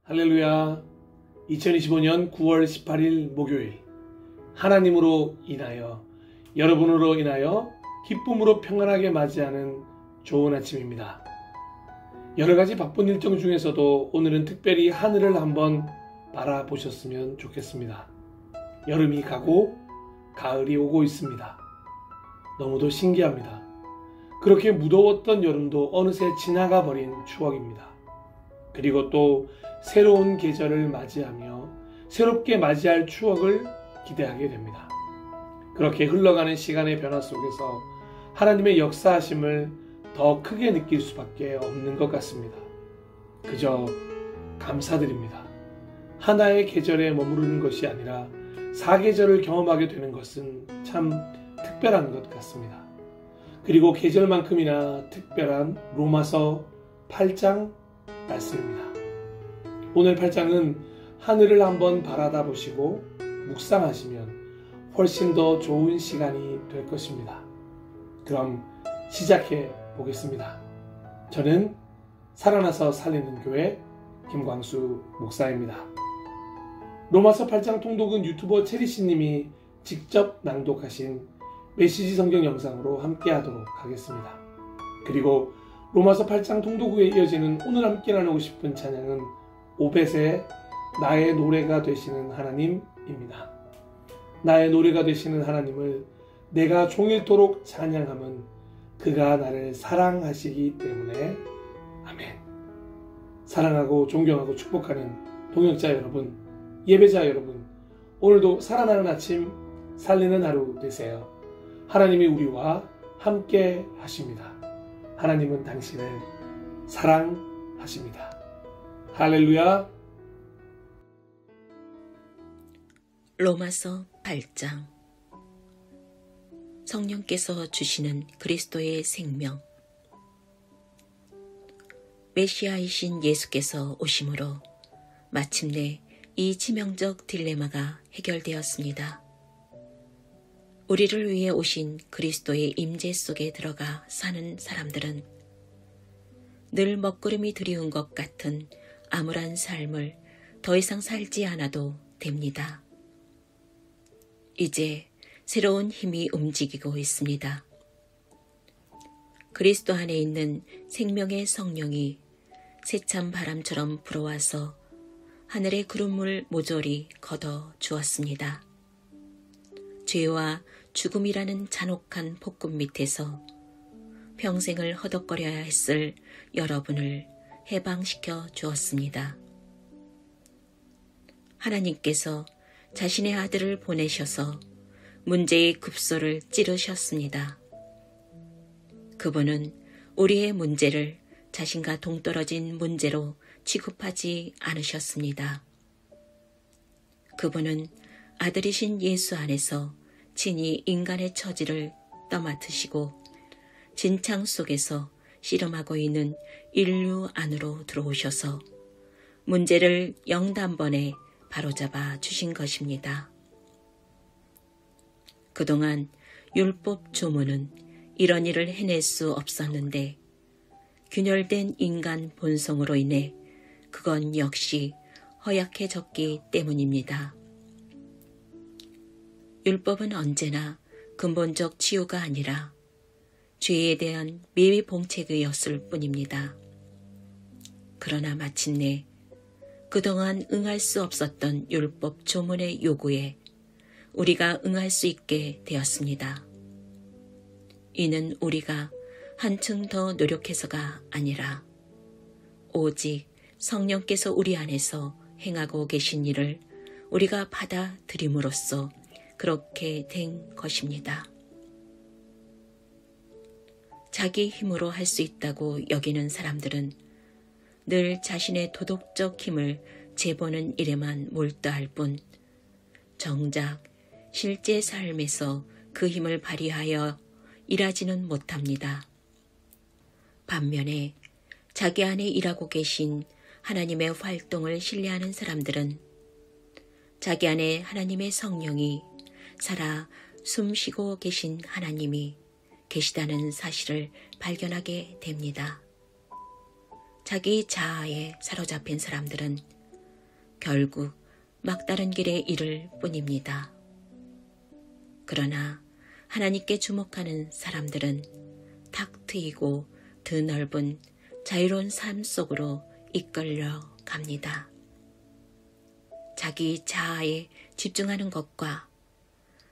할렐루야. 2025년 9월 18일 목요일, 하나님으로 인하여, 여러분으로 인하여 기쁨으로 평안하게 맞이하는 좋은 아침입니다. 여러가지 바쁜 일정 중에서도 오늘은 특별히 하늘을 한번 바라보셨으면 좋겠습니다. 여름이 가고 가을이 오고 있습니다. 너무도 신기합니다. 그렇게 무더웠던 여름도 어느새 지나가 버린 추억입니다. 그리고 또 새로운 계절을 맞이하며 새롭게 맞이할 추억을 기대하게 됩니다. 그렇게 흘러가는 시간의 변화 속에서 하나님의 역사하심을 더 크게 느낄 수밖에 없는 것 같습니다. 그저 감사드립니다. 하나의 계절에 머무르는 것이 아니라 사계절을 경험하게 되는 것은 참 특별한 것 같습니다. 그리고 계절만큼이나 특별한 로마서 8장 말씀입니다. 오늘 8장은 하늘을 한번 바라다 보시고 묵상하시면 훨씬 더 좋은 시간이 될 것입니다. 그럼 시작해 보겠습니다. 저는 살아나서 살리는 교회 김광수 목사입니다. 로마서 8장 통독은 유튜버 체리씨님이 직접 낭독하신 메시지 성경 영상으로 함께 하도록 하겠습니다. 그리고 로마서 8장 통독 후에 이어지는 오늘 함께 나누고 싶은 찬양은 오벳의 나의 노래가 되시는 하나님입니다. 나의 노래가 되시는 하나님을 내가 종일토록 찬양함은 그가 나를 사랑하시기 때문에. 아멘. 사랑하고 존경하고 축복하는 동역자 여러분, 예배자 여러분, 오늘도 살아나는 아침, 살리는 하루 되세요. 하나님이 우리와 함께 하십니다. 하나님은 당신을 사랑하십니다. 할렐루야. 로마서 8장. 성령께서 주시는 그리스도의 생명. 메시아이신 예수께서 오심으로 마침내 이 치명적 딜레마가 해결되었습니다. 우리를 위해 오신 그리스도의 임재 속에 들어가 사는 사람들은 늘 먹구름이 드리운 것 같은 암울한 삶을 더 이상 살지 않아도 됩니다. 이제 새로운 힘이 움직이고 있습니다. 그리스도 안에 있는 생명의 성령이 새찬 바람처럼 불어와서 하늘의 구름을 모조리 걷어 주었습니다. 죄와 죽음이라는 잔혹한 폭군 밑에서 평생을 허덕거려야 했을 여러분을 해방시켜 주었습니다. 하나님께서 자신의 아들을 보내셔서 문제의 급소를 찌르셨습니다. 그분은 우리의 문제를 자신과 동떨어진 문제로 취급하지 않으셨습니다. 그분은 아들이신 예수 안에서 친히 인간의 처지를 떠맡으시고 진창 속에서 씨름하고 있는 인류 안으로 들어오셔서 문제를 영단번에 바로잡아 주신 것입니다. 그동안 율법 조문은 이런 일을 해낼 수 없었는데 균열된 인간 본성으로 인해 그건 역시 허약해졌기 때문입니다. 율법은 언제나 근본적 치유가 아니라 죄에 대한 미비 봉책이었을 뿐입니다. 그러나 마침내 그동안 응할 수 없었던 율법 조문의 요구에 우리가 응할 수 있게 되었습니다. 이는 우리가 한층 더 노력해서가 아니라 오직 성령께서 우리 안에서 행하고 계신 일을 우리가 받아들임으로써 그렇게 된 것입니다. 자기 힘으로 할 수 있다고 여기는 사람들은 늘 자신의 도덕적 힘을 재보는 일에만 몰두할 뿐 정작 실제 삶에서 그 힘을 발휘하여 일하지는 못합니다. 반면에 자기 안에 일하고 계신 하나님의 활동을 신뢰하는 사람들은 자기 안에 하나님의 성령이 살아 숨쉬고 계신 하나님이 계시다는 사실을 발견하게 됩니다. 자기 자아에 사로잡힌 사람들은 결국 막다른 길에 이를 뿐입니다. 그러나 하나님께 주목하는 사람들은 탁 트이고 드넓은 자유로운 삶 속으로 이끌려 갑니다. 자기 자아에 집중하는 것과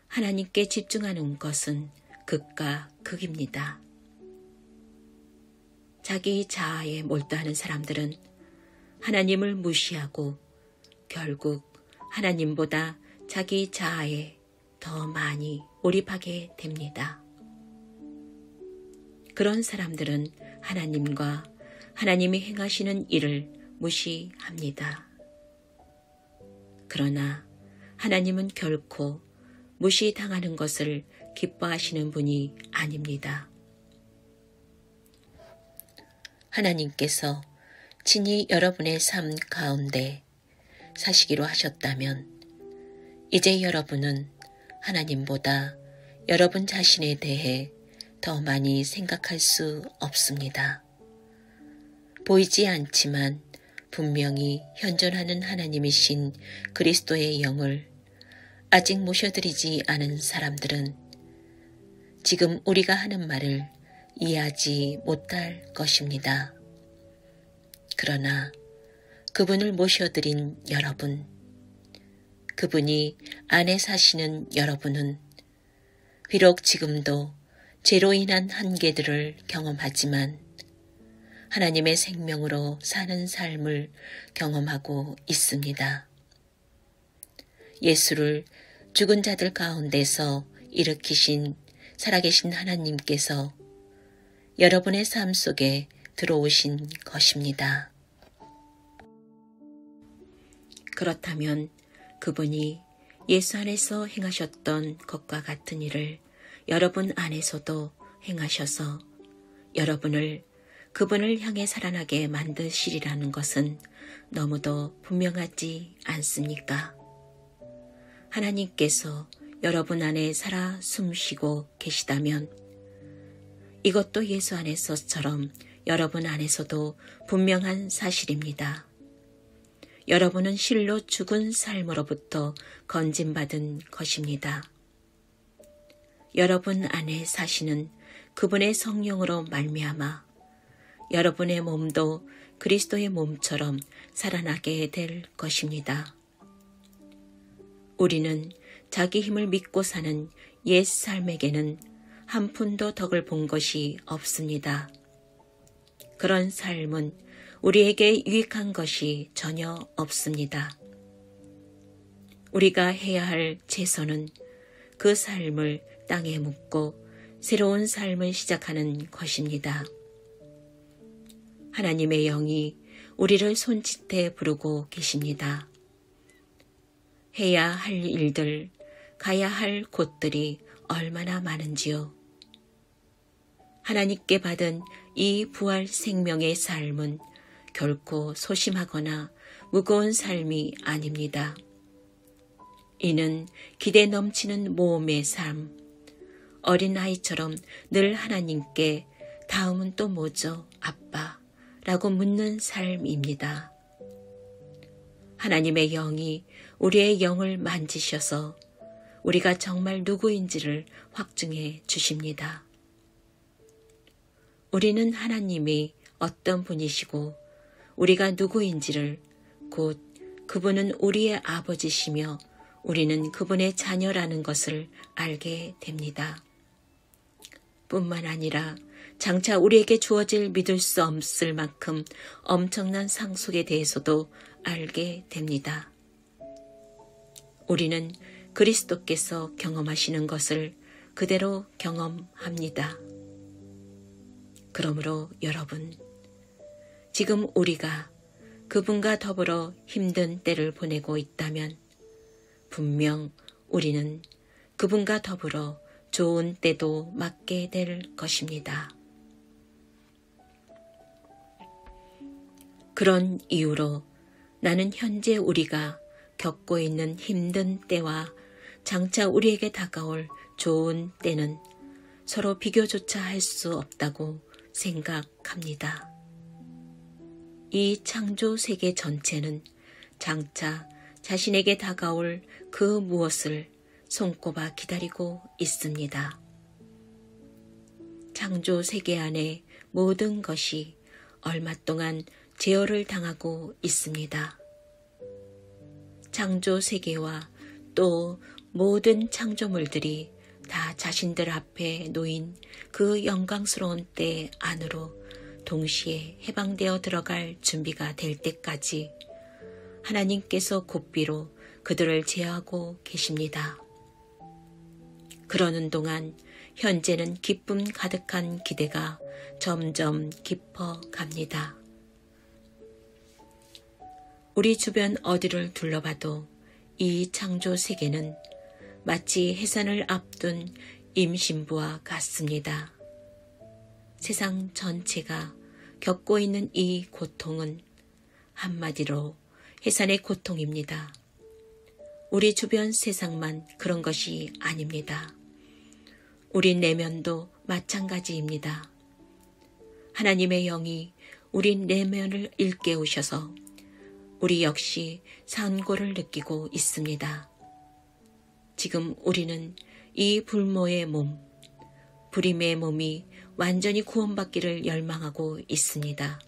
하나님께 집중하는 것은 극과 극입니다. 자기 자아에 몰두하는 사람들은 하나님을 무시하고 결국 하나님보다 자기 자아에 더 많이 몰입하게 됩니다. 그런 사람들은 하나님과 하나님이 행하시는 일을 무시합니다. 그러나 하나님은 결코 무시당하는 것을 기뻐하시는 분이 아닙니다. 하나님께서 친히 여러분의 삶 가운데 사시기로 하셨다면 이제 여러분은 하나님보다 여러분 자신에 대해 더 많이 생각할 수 없습니다. 보이지 않지만 분명히 현존하는 하나님이신 그리스도의 영을 아직 모셔드리지 않은 사람들은 지금 우리가 하는 말을 이해하지 못할 것입니다. 그러나 그분을 모셔드린 여러분, 그분이 안에 사시는 여러분은 비록 지금도 죄로 인한 한계들을 경험하지만 하나님의 생명으로 사는 삶을 경험하고 있습니다. 예수를 죽은 자들 가운데서 일으키신 살아계신 하나님께서 여러분의 삶 속에 들어오신 것입니다. 그렇다면 그분이 예수 안에서 행하셨던 것과 같은 일을 여러분 안에서도 행하셔서 여러분을 그분을 향해 살아나게 만드시리라는 것은 너무도 분명하지 않습니까? 하나님께서 여러분 안에 살아 숨쉬고 계시다면 이것도 예수 안에서처럼 여러분 안에서도 분명한 사실입니다. 여러분은 실로 죽은 삶으로부터 건진받은 것입니다. 여러분 안에 사시는 그분의 성령으로 말미암아 여러분의 몸도 그리스도의 몸처럼 살아나게 될 것입니다. 우리는 자기 힘을 믿고 사는 옛 삶에게는 한 푼도 덕을 본 것이 없습니다. 그런 삶은 우리에게 유익한 것이 전혀 없습니다. 우리가 해야 할 최선은 그 삶을 땅에 묻고 새로운 삶을 시작하는 것입니다. 하나님의 영이 우리를 손짓해 부르고 계십니다. 해야 할 일들, 가야 할 곳들이 얼마나 많은지요. 하나님께 받은 이 부활 생명의 삶은 결코 소심하거나 무거운 삶이 아닙니다. 이는 기대 넘치는 모험의 삶, 어린아이처럼 늘 하나님께 다음은 또 뭐죠, 아빠? 라고 묻는 삶입니다. 하나님의 영이 우리의 영을 만지셔서 우리가 정말 누구인지를 확증해 주십니다. 우리는 하나님이 어떤 분이시고 우리가 누구인지를 곧 그분은 우리의 아버지시며 우리는 그분의 자녀라는 것을 알게 됩니다. 뿐만 아니라 장차 우리에게 주어질 믿을 수 없을 만큼 엄청난 상속에 대해서도 알게 됩니다. 우리는 그리스도께서 경험하시는 것을 그대로 경험합니다. 그러므로 여러분, 지금 우리가 그분과 더불어 힘든 때를 보내고 있다면 분명 우리는 그분과 더불어 좋은 때도 맞게 될 것입니다. 그런 이유로 나는 현재 우리가 겪고 있는 힘든 때와 장차 우리에게 다가올 좋은 때는 서로 비교조차 할 수 없다고 생각합니다. 이 창조 세계 전체는 장차 자신에게 다가올 그 무엇을 손꼽아 기다리고 있습니다. 창조 세계 안에 모든 것이 얼마 동안 제어를 당하고 있습니다. 창조 세계와 또 모든 창조물들이 다 자신들 앞에 놓인 그 영광스러운 때 안으로 동시에 해방되어 들어갈 준비가 될 때까지 하나님께서 고삐로 그들을 제어하고 계십니다. 그러는 동안 현재는 기쁨 가득한 기대가 점점 깊어 갑니다. 우리 주변 어디를 둘러봐도 이 창조 세계는 마치 해산을 앞둔 임신부와 같습니다. 세상 전체가 겪고 있는 이 고통은 한마디로 해산의 고통입니다. 우리 주변 세상만 그런 것이 아닙니다. 우리 내면도 마찬가지입니다. 하나님의 영이 우리 내면을 일깨우셔서 우리 역시 산고를 느끼고 있습니다. 지금 우리는 이 불모의 몸, 불임의 몸이 완전히 구원받기를 열망하고 있습니다.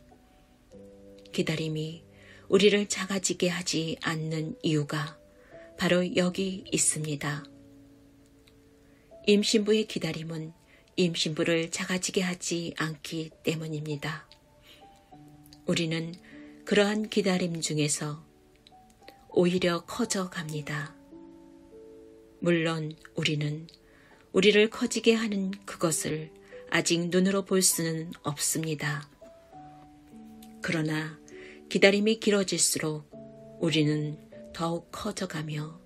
기다림이 우리를 작아지게 하지 않는 이유가 바로 여기 있습니다. 임신부의 기다림은 임신부를 작아지게 하지 않기 때문입니다. 우리는 그러한 기다림 중에서 오히려 커져 갑니다. 물론 우리는 우리를 커지게 하는 그것을 아직 눈으로 볼 수는 없습니다. 그러나 기다림이 길어질수록 우리는 더욱 커져가며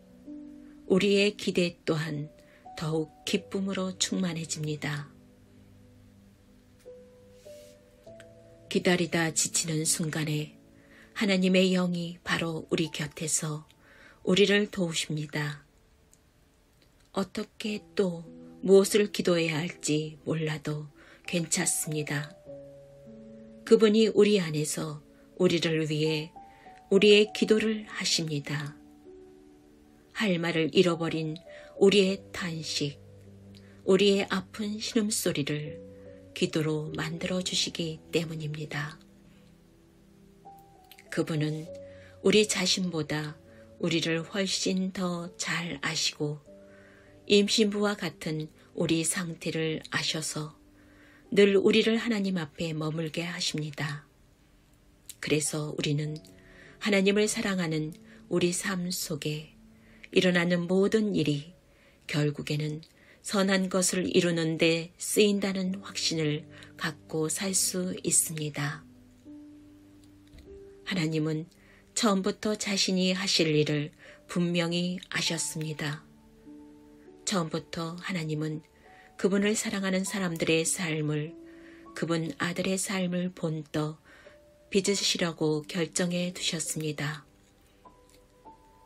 우리의 기대 또한 더욱 기쁨으로 충만해집니다. 기다리다 지치는 순간에 하나님의 영이 바로 우리 곁에서 우리를 도우십니다. 어떻게 또 무엇을 기도해야 할지 몰라도 괜찮습니다. 그분이 우리 안에서 우리를 위해 우리의 기도를 하십니다. 할 말을 잃어버린 우리의 탄식, 우리의 아픈 신음소리를 기도로 만들어주시기 때문입니다. 그분은 우리 자신보다 우리를 훨씬 더 잘 아시고 임신부와 같은 우리 상태를 아셔서 늘 우리를 하나님 앞에 머물게 하십니다. 그래서 우리는 하나님을 사랑하는 우리 삶 속에 일어나는 모든 일이 결국에는 선한 것을 이루는 데 쓰인다는 확신을 갖고 살 수 있습니다. 하나님은 처음부터 자신이 하실 일을 분명히 아셨습니다. 처음부터 하나님은 그분을 사랑하는 사람들의 삶을, 그분 아들의 삶을 본떠 빚으시려고 결정해 두셨습니다.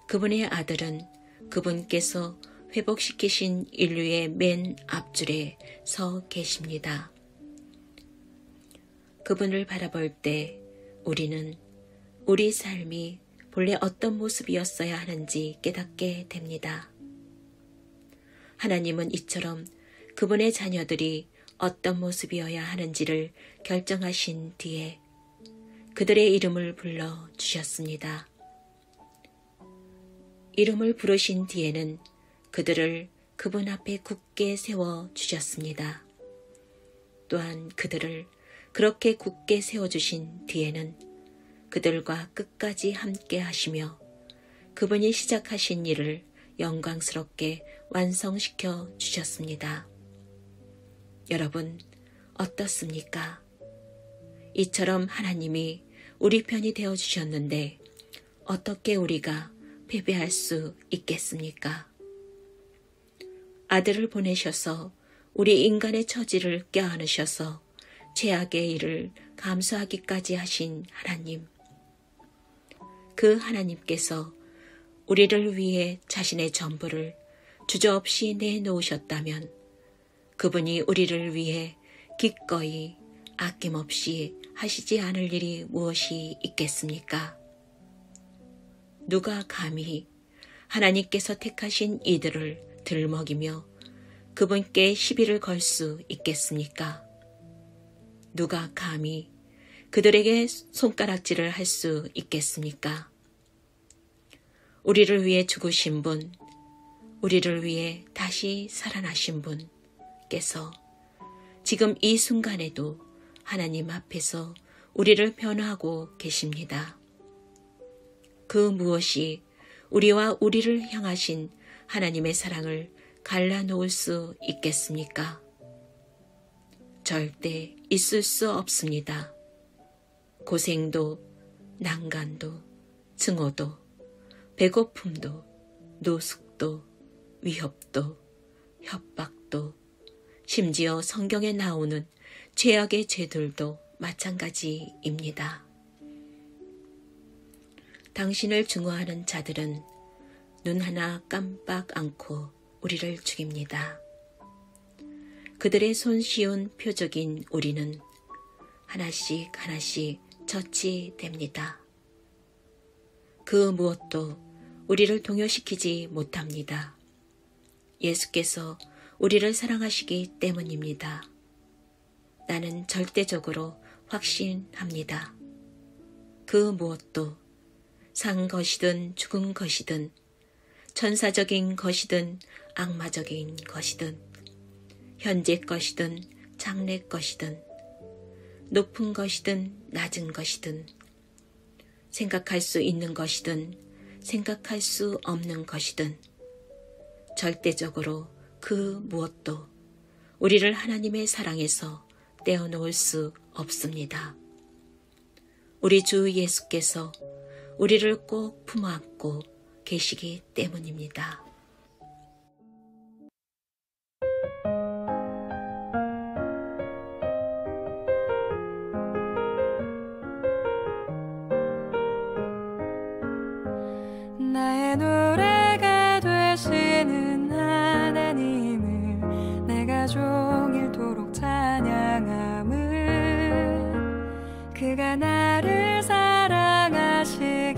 그분의 아들은 그분께서 회복시키신 인류의 맨 앞줄에 서 계십니다. 그분을 바라볼 때 우리는 우리 삶이 본래 어떤 모습이었어야 하는지 깨닫게 됩니다. 하나님은 이처럼 그분의 자녀들이 어떤 모습이어야 하는지를 결정하신 뒤에 그들의 이름을 불러 주셨습니다. 이름을 부르신 뒤에는 그들을 그분 앞에 굳게 세워 주셨습니다. 또한 그들을 그렇게 굳게 세워주신 뒤에는 그들과 끝까지 함께 하시며 그분이 시작하신 일을 영광스럽게 완성시켜 주셨습니다. 여러분, 어떻습니까? 이처럼 하나님이 우리 편이 되어 주셨는데 어떻게 우리가 패배할 수 있겠습니까? 아들을 보내셔서 우리 인간의 처지를 껴안으셔서 죄악의 일을 감수하기까지 하신 하나님. 그 하나님께서 우리를 위해 자신의 전부를 주저없이 내놓으셨다면 그분이 우리를 위해 기꺼이 아낌없이 하시지 않을 일이 무엇이 있겠습니까? 누가 감히 하나님께서 택하신 이들을 들먹이며 그분께 시비를 걸 수 있겠습니까? 누가 감히 그들에게 손가락질을 할 수 있겠습니까? 우리를 위해 죽으신 분, 우리를 위해 다시 살아나신 분께서 지금 이 순간에도 하나님 앞에서 우리를 변호하고 계십니다. 그 무엇이 우리와 우리를 향하신 하나님의 사랑을 갈라놓을 수 있겠습니까? 절대 있을 수 없습니다. 고생도, 난간도, 증오도, 배고픔도, 노숙도, 위협도, 협박도, 심지어 성경에 나오는 죄악의 죄들도 마찬가지입니다. 당신을 증오하는 자들은 눈 하나 깜빡 않고 우리를 죽입니다. 그들의 손쉬운 표적인 우리는 하나씩 하나씩 처치됩니다. 그 무엇도 우리를 동요시키지 못합니다. 예수께서 우리를 사랑하시기 때문입니다. 나는 절대적으로 확신합니다. 그 무엇도 산 것이든 죽은 것이든 천사적인 것이든 악마적인 것이든 현재 것이든 장래 것이든 높은 것이든 낮은 것이든 생각할 수 있는 것이든 생각할 수 없는 것이든 절대적으로 그 무엇도 우리를 하나님의 사랑에서 떼어놓을 수 없습니다. 우리 주 예수께서 우리를 꼭 품어안고 계시기 때문입니다. 나의 노래가 되시는 하나님을 내가 종일토록 찬양함은 그가 나를 사랑하시기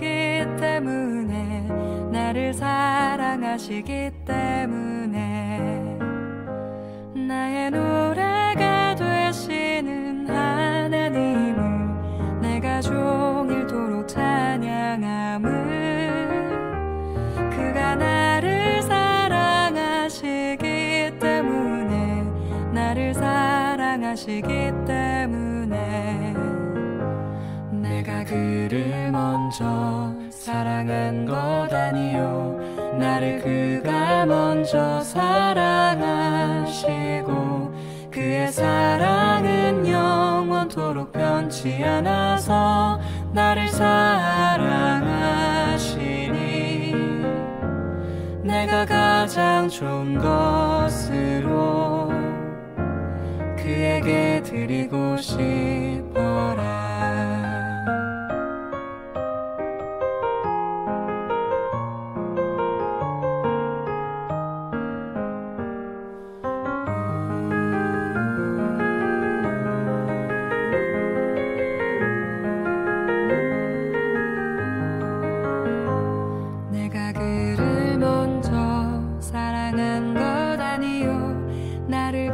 때문에 나를 사랑하시기 때문에 나의 노래가 되시는 하나님을 내가 종일토록 찬양함은 그가 나를 사랑하시기 때문에 나를 사랑하시기 때문에 내가 그를 먼저 사랑한 것 아니요 나를 그가 먼저 사랑하시고 그의 사랑은 영원토록 변치 않아서 나를 사랑하시니 내가 가장 좋은 것으로 그에게 드리고 싶어라. 내가 그를 먼저 사랑한 것 아니요 나를